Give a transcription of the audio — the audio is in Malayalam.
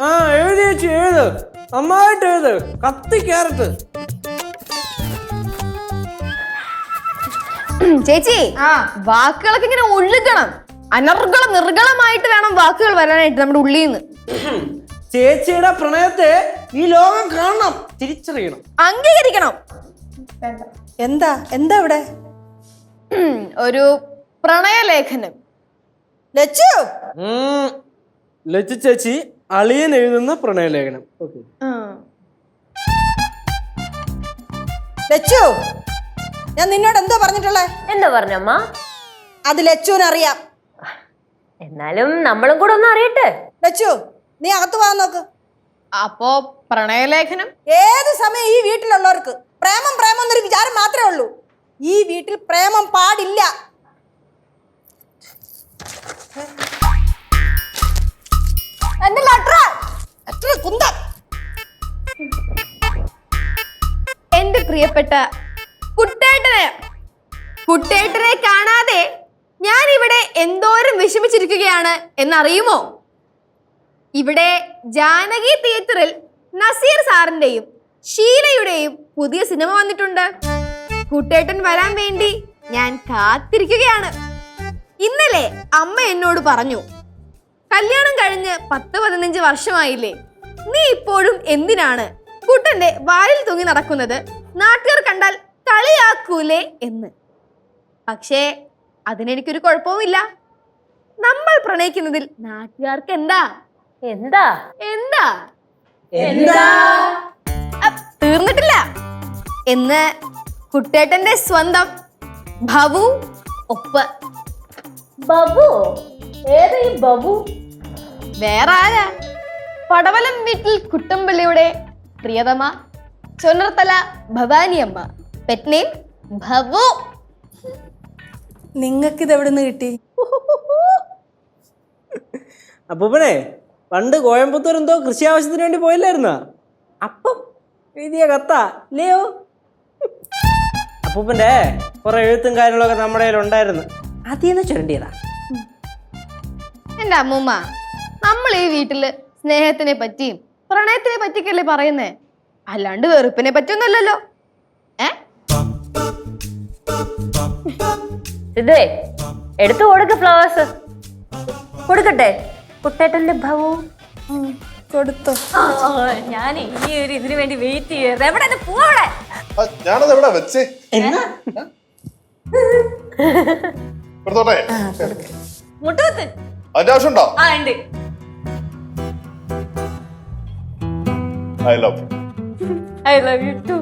ആ എഴുതി ചേച്ചി എഴുത്, നന്നായിട്ട് എഴുത്, കത്തി ക്യാരറ്റ്. ചേച്ചി വാക്കുകളൊക്കെ ഇങ്ങനെ ഒഴുകണം, അനർഗളം നിർഗളമായിട്ട് വേണം വാക്കുകൾ വരാനായിട്ട് നമ്മുടെ ഉള്ളിൽ നിന്ന്. ചേച്ചിയുടെ പ്രണയത്തെ ഈ ലോകം കാണണം, തിരിച്ചറിയണം, അംഗീകരിക്കണം. എന്താ എന്താ ഇവിടെ? ഒരു പ്രണയലേഖനം. ലച്ചു ലച്ചു ചേച്ചി അളിയൻ എഴുതുന്ന പ്രണയലേഖനം. ലച്ചു, ഞാൻ നിന്നോട് എന്തോ പറഞ്ഞിട്ടുള്ളേ? എന്താ പറഞ്ഞമ്മ? അത് ലച്ചുവിനറിയാം. എന്നാലും നമ്മളും കൂടെ ഒന്ന് അറിയട്ടെ. ലച്ചു, നീ അകത്ത് പോകാൻ നോക്ക്. അപ്പോ പ്രണയലേഖനം ഏത് സമയം ഈ വീട്ടിലുള്ളവർക്ക് പ്രേമം പ്രേമം എന്നൊരു വിചാരം മാത്രമേ ഉള്ളൂ. ഈ വീട്ടിൽ പ്രേമം പാടില്ല. എന്റെ എന്റെ പ്രിയപ്പെട്ട കുട്ടേട്ടനെ കാണാതെ ഞാൻ ഇവിടെ എന്തോരം വിഷമിച്ചിരിക്കുകയാണ് എന്നറിയുമോ? ഇവിടെ ജാനകി തിയേറ്ററിൽ നസീർ സാറിന്റെയും ഷീലയുടെയും പുതിയ സിനിമ വന്നിട്ടുണ്ട്. കുട്ടേട്ടൻ വരാൻ വേണ്ടി ഞാൻ കാത്തിരിക്കുകയാണ്. ഇന്നലെ അമ്മ എന്നോട് പറഞ്ഞു, കല്യാണം കഴിഞ്ഞ് 10-15 വർഷമായില്ലേ, നീ ഇപ്പോഴും എന്തിനാണ് കുട്ടന്റെ വാലിൽ തൂങ്ങി നടക്കുന്നത്, നാട്ടുകാർ കണ്ടാൽ കളിയാക്കൂലേ എന്ന്. പക്ഷേ അതിനെനിക്കൊരു കുഴപ്പവുമില്ല. നമ്മൾ പ്രണയിക്കുന്നതിൽ നാട്ടുകാർക്ക് എന്താ എന്താ എന്താ എന്താ തീർന്നിട്ടില്ല എന്ന് കുട്ടേട്ടന്റെ സ്വന്തം ഭവു ഒപ്പ്. ബബു? ഏതാ ഈ ബബു? വേറെ ആരാ, പടവലം വീട്ടിൽ കുട്ടമ്പള്ളിയുടെ പ്രിയതമ ചൊന്നർത്തല ഭവാനിയമ്മ, പെറ്റ് നെയിം ഭവു. നിങ്ങൾക്കിത് എവിടെ നിന്ന് കിട്ടി? അപ്പൂപ്പനെ പണ്ട് കോയമ്പത്തൂർ എന്തോ കൃഷി ആവശ്യത്തിന് വേണ്ടി പോയില്ലായിരുന്ന, അപ്പം എഴുതിയ കത്താ ഇല്ലയോ? അപ്പൂപ്പന്റെ കുറെ എഴുത്തും കാര്യങ്ങളൊക്കെ നമ്മുടെ കയ്യിൽ ഉണ്ടായിരുന്നു, അതിന്ന് ചുരണ്ടിയതാ. എന്റെ അമ്മൂമ്മ, നമ്മൾ ഈ വീട്ടില് സ്നേഹത്തിനെ പറ്റിയും പ്രണയത്തിനെ പറ്റിയൊക്കെയല്ലേ പറയുന്നേ, അല്ലാണ്ട് വെറുപ്പിനെ പറ്റിയൊന്നുമല്ലല്ലോ. ഇതേ എടുത്തു കൊടുക്ക, ഫ്ലവേഴ്സ് കൊടുക്കട്ടെ കുട്ടേട്ടന്റെ ഭവു. കൊടുത്തു. ഞാൻ ഈ ഒരു ഇതിനു വേണ്ടി വെയിറ്റ് ചെയ്യത്. എവിടെ പോവടെ? ഞാനത് എവിടെ വെച്ചേ? മുട്ടൂത്ത് അതിന്റെ ആവശ്യമുണ്ടോ? ആ ഉണ്ട്. I love you. I love you too.